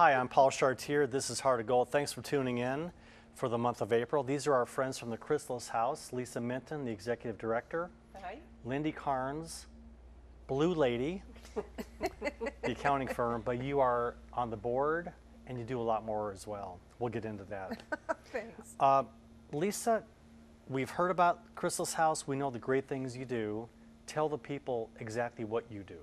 Hi, I'm Paul Chartier. This is Heart of Gold. Thanks for tuning in for the month of April. These are our friends from the Chrysalis House. Lisa Minton, the executive director. Hi. Lindy Carnes, Blue Lady, the accounting firm, but you are on the board and you do a lot more as well. We'll get into that. Thanks. Lisa, we've heard about Chrysalis House. We know the great things you do. Tell the people exactly what you do.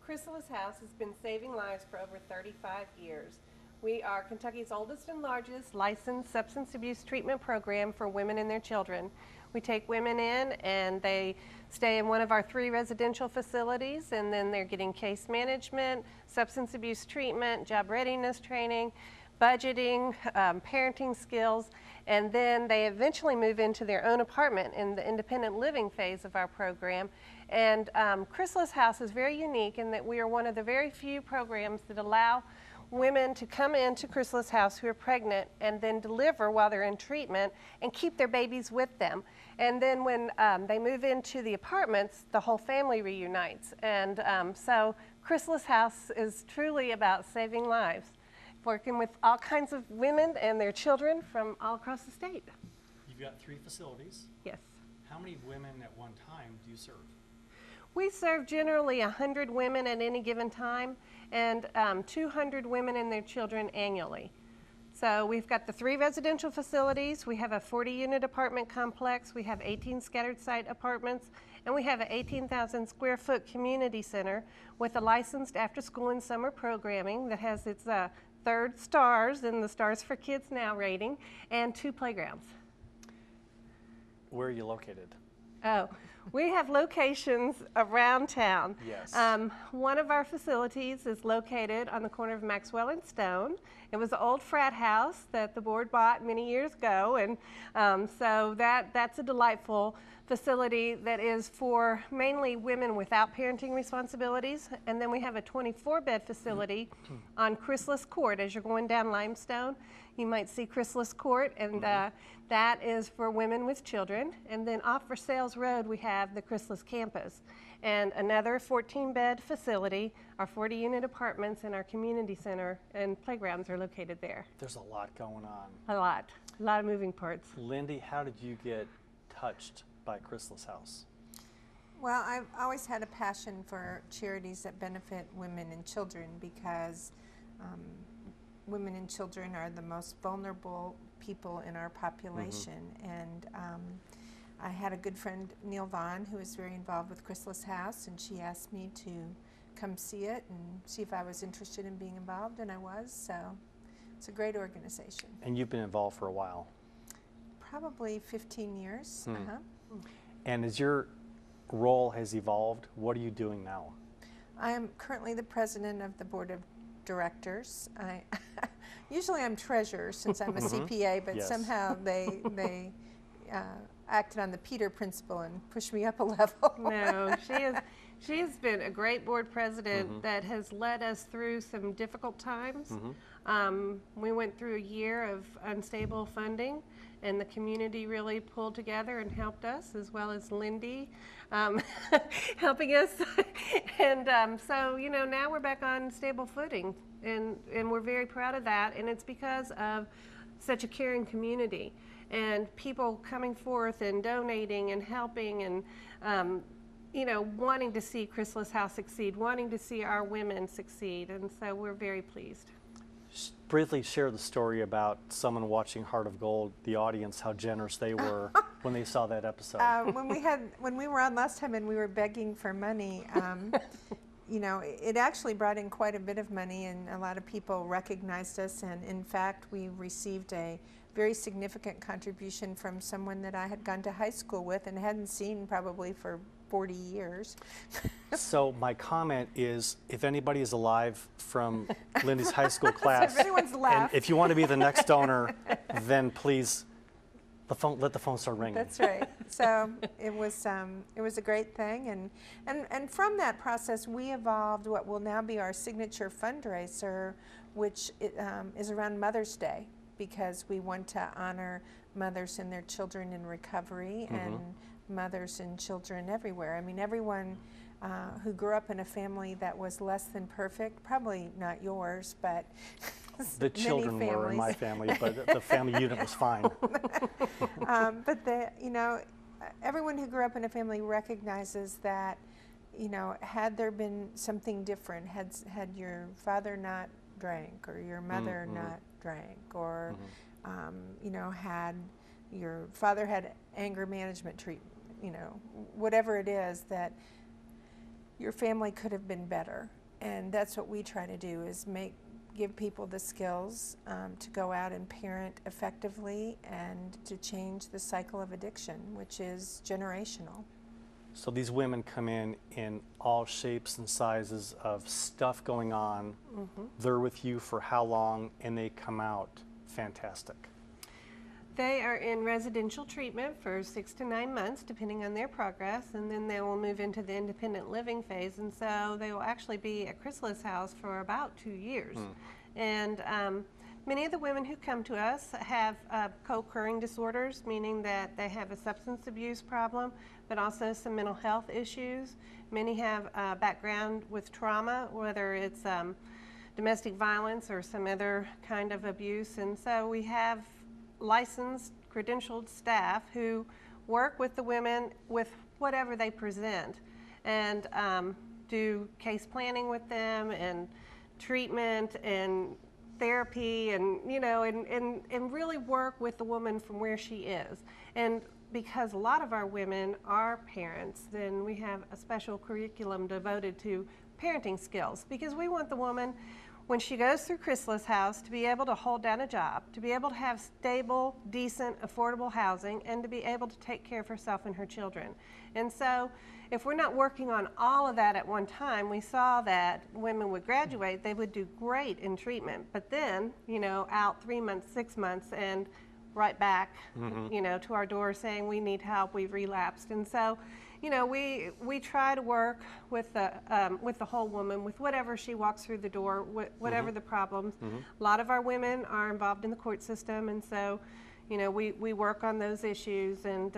Chrysalis House has been saving lives for over 35 years. We are Kentucky's oldest and largest licensed substance abuse treatment program for women and their children. We take women in and they stay in one of our 3 residential facilities, and then they're getting case management, substance abuse treatment, job readiness training, budgeting, parenting skills, and then they eventually move into their own apartment in the independent living phase of our program. And Chrysalis House is very unique in that we are one of the very few programs that allow women to come into Chrysalis House who are pregnant and then deliver while they're in treatment and keep their babies with them. And then when they move into the apartments, the whole family reunites. And so Chrysalis House is truly about saving lives, working with all kinds of women and their children from all across the state. You've got 3 facilities. Yes. How many women at one time do you serve? We serve generally 100 women at any given time and 200 women and their children annually. So we've got the 3 residential facilities, we have a 40-unit apartment complex, we have 18 scattered site apartments, and we have an 18,000 square foot community center with a licensed after-school and summer programming that has its 3rd stars in the Stars for Kids Now rating, and 2 playgrounds. Where are you located? Oh, we have locations around town. Yes. One of our facilities is located on the corner of Maxwell and Stone. It was an old frat house that the board bought many years ago, and so that's a delightful facility that is for mainly women without parenting responsibilities. And then we have a 24-bed facility on Chrysalis Court. As you're going down Limestone, you might see Chrysalis Court, and that is for women with children. And then off Versailles Road, we have the Chrysalis Campus, and another 14-bed facility. Our 40-unit apartments and our community center and playgrounds are located there. There's a lot going on. A lot of moving parts. Lindy, how did you get touched by Chrysalis House? Well, I've always had a passion for charities that benefit women and children because women and children are the most vulnerable people in our population. And I had a good friend, Neil Vaughn, who is very involved with Chrysalis House, and she asked me to come see it and see if I was interested in being involved, and I was. So it's a great organization. And you've been involved for a while? Probably 15 years. And as your role has evolved, what are you doing now? I am currently the president of the board of directors. Usually I'm treasurer since I'm a CPA, but Yes. somehow they acted on the Peter principle and pushed me up a level. No, she has been a great board president that has led us through some difficult times. We went through a year of unstable funding, and the community really pulled together and helped us, as well as Lindy helping us. And so, you know, now we're back on stable footing, and we're very proud of that, and it's because of such a caring community and people coming forth and donating and helping and you know, wanting to see Chrysalis House succeed, wanting to see our women succeed, and so we're very pleased. Briefly share the story about someone watching Heart of Gold, the audience, how generous they were when they saw that episode. When we were on last time and we were begging for money, you know, it actually brought in quite a bit of money, and a lot of people recognized us, and in fact we received a very significant contribution from someone that I had gone to high school with and hadn't seen probably for 40 years. So my comment is, if anybody is alive from Lindy's high school class, So if anyone's and left. if you want to be the next donor, then please let the phone start ringing. That's right. So it was a great thing, and from that process we evolved what will now be our signature fundraiser, which is around Mother's Day, because we want to honor mothers and their children in recovery and mothers and children everywhere. I mean, everyone who grew up in a family that was less than perfect, probably not yours, but The children were in my family, but the family unit was fine. But everyone who grew up in a family recognizes that, had there been something different, had your father not drank or your mother not drank, or had your father had anger management treatment, whatever it is, that your family could have been better. And that's what we try to do, is give people the skills to go out and parent effectively and to change the cycle of addiction, which is generational. So these women come in all shapes and sizes of stuff going on. They're with you for how long, and they come out fantastic? They are in residential treatment for 6 to 9 months, depending on their progress, and then they will move into the independent living phase, and so they will actually be at Chrysalis House for about 2 years. And many of the women who come to us have co-occurring disorders, meaning that they have a substance abuse problem, but also some mental health issues. Many have a background with trauma, whether it's domestic violence or some other kind of abuse, and so we have licensed, credentialed staff who work with the women with whatever they present, and do case planning with them, and treatment, and therapy, and and really work with the woman from where she is. And because a lot of our women are parents, then we have a special curriculum devoted to parenting skills, because we want the woman, when she goes through Chrysalis House, to be able to hold down a job, to be able to have stable, decent, affordable housing, and to be able to take care of herself and her children. And so if we're not working on all of that at one time, we saw that women would graduate, they would do great in treatment, but then, out 3 months, 6 months, and right back, to our door saying, we need help, we've relapsed. And so, we try to work with the whole woman, with whatever she walks through the door, whatever the problems. A lot of our women are involved in the court system, and so, we work on those issues, and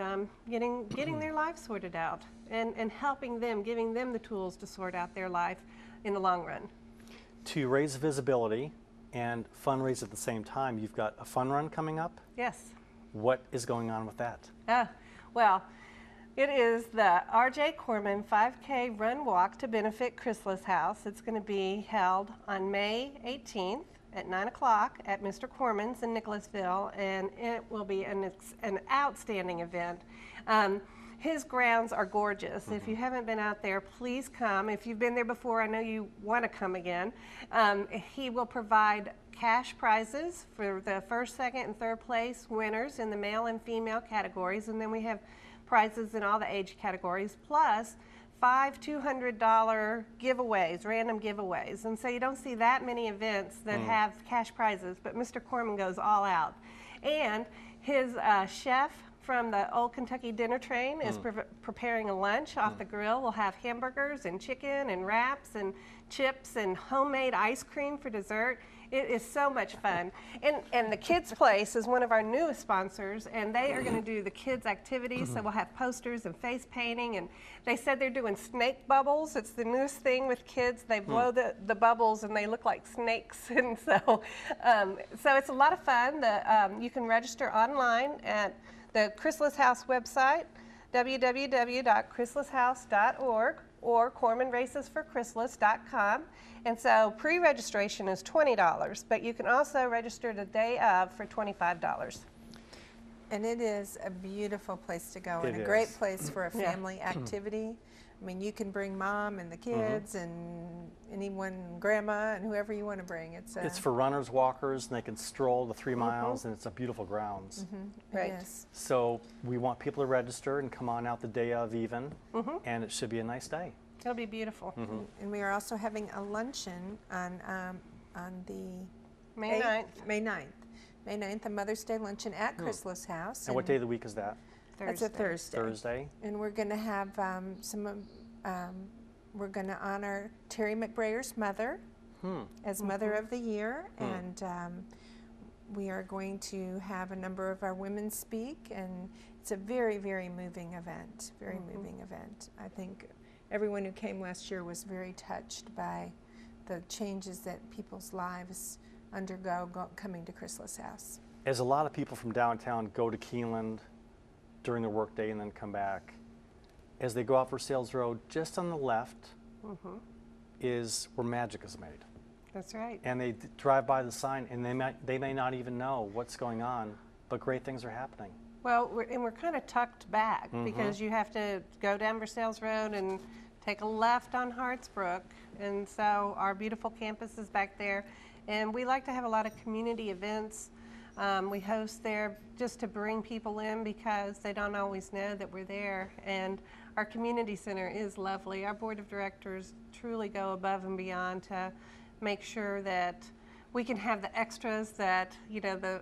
getting their life sorted out, and helping them, giving them the tools to sort out their life in the long run. To raise visibility and fundraise at the same time, you've got a fun run coming up? Yes. What is going on with that? Well, it is the R.J. Corman 5K Run Walk to benefit Chrysalis House. It's going to be held on May 18th at 9 o'clock at Mr. Corman's in Nicholasville, and it will be an outstanding event. His grounds are gorgeous. If you haven't been out there, please come. If you've been there before, I know you want to come again. He will provide cash prizes for the first, second, and third place winners in the male and female categories, and then we have prizes in all the age categories, plus 5 $200 giveaways, random giveaways. And so you don't see that many events that have cash prizes, but Mr. Corman goes all out. And his chef from the Old Kentucky Dinner Train is preparing a lunch off the grill. We'll have hamburgers and chicken and wraps and chips and homemade ice cream for dessert. It is so much fun. And the Kids Place is one of our newest sponsors, and they are going to do the kids' activities. So we'll have posters and face painting, and they said they're doing snake bubbles. It's the newest thing with kids. They blow the bubbles, and they look like snakes. And so it's a lot of fun. You can register online at the Chrysalis House website, www.chrysalishouse.org, or CormanRacesForChrysalis.com. And so pre-registration is $20, but you can also register the day of for $25. And it is a beautiful place to go, and a It great is. place for a family activity. I mean, you can bring mom and the kids and anyone, grandma, and whoever you want to bring. It's for runners, walkers, and they can stroll the 3 miles, and it's a beautiful grounds. Right. Yes. So we want people to register and come on out the day of even, and it should be a nice day. It'll be beautiful. And we are also having a luncheon on the May 9th. May 9th, a Mother's Day luncheon at Chrysalis House. And what day of the week is that? That's a Thursday. Thursday. And we're going to have we're going to honor Terry McBrayer's mother as Mother of the Year, and we are going to have a number of our women speak, and it's a very, very moving event. Very moving event. I think everyone who came last year was very touched by the changes that people's lives undergo coming to Chrysalis House. As a lot of people from downtown go to Keeneland during their workday and then come back, as they go out Versailles Road, just on the left is where magic is made. That's right. And they drive by the sign, and they may not even know what's going on, but great things are happening. Well, we're kind of tucked back because you have to go down Versailles Road and take a left on Hartsbrook, and so our beautiful campus is back there. And we like to have a lot of community events. We host there just to bring people in because they don't always know that we're there. And our community center is lovely. Our board of directors truly go above and beyond to make sure that we can have the extras that, you know, the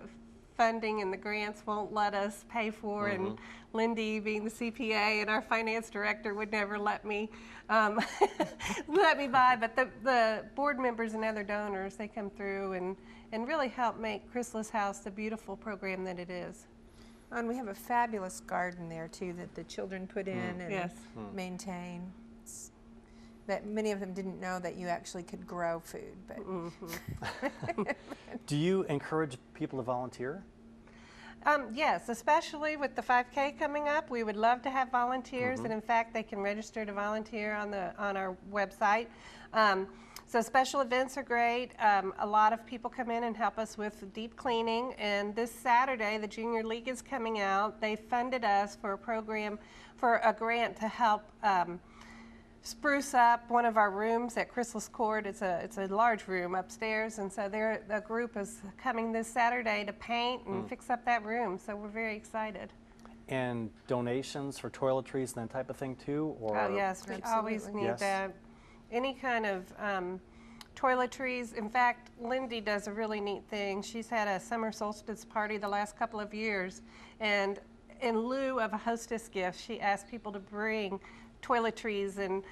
funding and the grants won't let us pay for, and Lindy, being the CPA and our finance director, would never let me let me buy. But the board members and other donors, they come through and really help make Chrysalis House the beautiful program that it is. And we have a fabulous garden there too that the children put in and maintain. That many of them didn't know that you actually could grow food. But Do you encourage people to volunteer? Yes, especially with the 5K coming up. We would love to have volunteers, and in fact, they can register to volunteer on our website. So special events are great. A lot of people come in and help us with deep cleaning. And this Saturday, the Junior League is coming out. They funded us for a program, for a grant to help spruce up one of our rooms at Chrysalis Court. It's a large room upstairs, and so the group is coming this Saturday to paint and fix up that room. So we're very excited. And donations for toiletries and that type of thing too? Or? Oh yes, we always need that. Any kind of toiletries. In fact, Lindy does a really neat thing. She's had a summer solstice party the last couple of years, and in lieu of a hostess gift, she asked people to bring toiletries and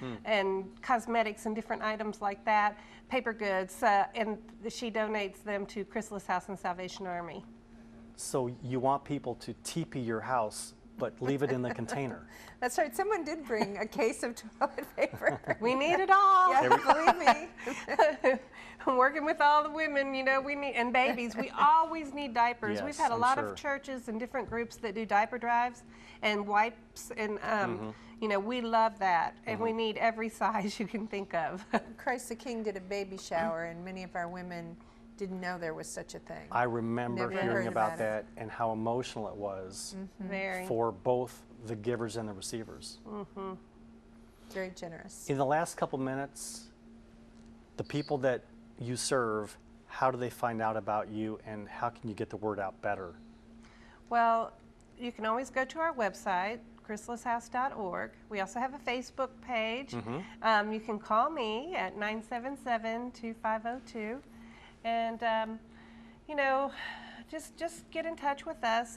cosmetics and different items like that, paper goods, and she donates them to Chrysalis House and Salvation Army. So you want people to teepee your house, but leave it in the container. That's right. Someone did bring a case of toilet paper. We need it all. Yeah, believe me. I'm working with all the women, you know, and babies. We always need diapers. Yes, We've had a I'm lot sure. of churches and different groups that do diaper drives and wipes, and you know, we love that, and we need every size you can think of. Christ the King did a baby shower, and many of our women didn't know there was such a thing. I remember Never hearing heard about about that and how emotional it was Very. for both the givers and the receivers. Very generous. In the last couple minutes, the people that you serve, how do they find out about you, and how can you get the word out better? Well, you can always go to our website, chrysalishouse.org. We also have a Facebook page. You can call me at 977-2502. And, you know, just get in touch with us,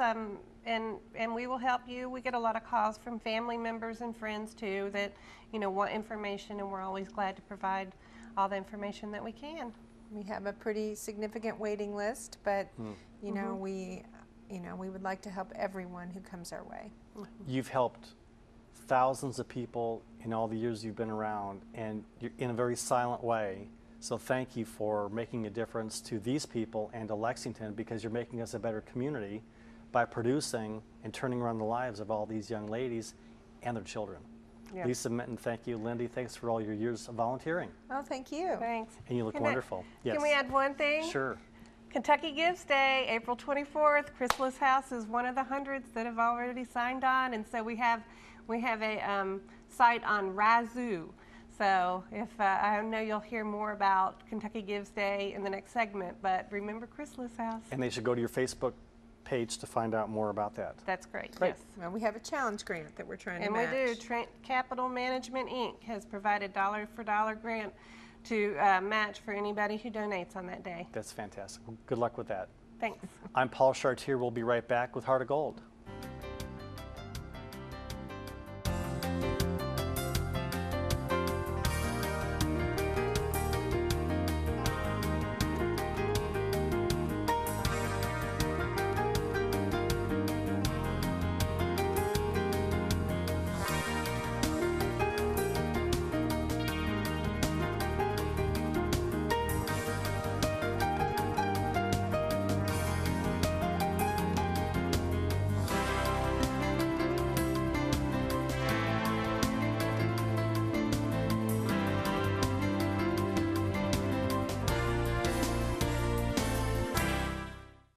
and we will help you. We get a lot of calls from family members and friends, too, that, you know, want information, and we're always glad to provide all the information that we can. We have a pretty significant waiting list, but, you know, we would like to help everyone who comes our way. You've helped thousands of people in all the years you've been around, and you're in a very silent way. So thank you for making a difference to these people and to Lexington, because you're making us a better community by producing and turning around the lives of all these young ladies and their children. Yeah. Lisa Minton, thank you. Lindy, thanks for all your years of volunteering. Oh, thank you. Thanks. And you look Can wonderful. Yes. Can we add one thing? Sure. Kentucky Gives Day, April 24th. Chrysalis House is one of the hundreds that have already signed on, and so we have a site on Razoo. So if I know you'll hear more about Kentucky Gives Day in the next segment, but remember Chrysalis House. And they should go to your Facebook page to find out more about that. That's great. Great. Yes. Well, we have a challenge grant that we're trying And to match. we do. Capital Management, Inc. has provided dollar-for-dollar grant to match for anybody who donates on that day. That's fantastic. Well, good luck with that. Thanks. I'm Paul Chartier. We'll be right back with Heart of Gold.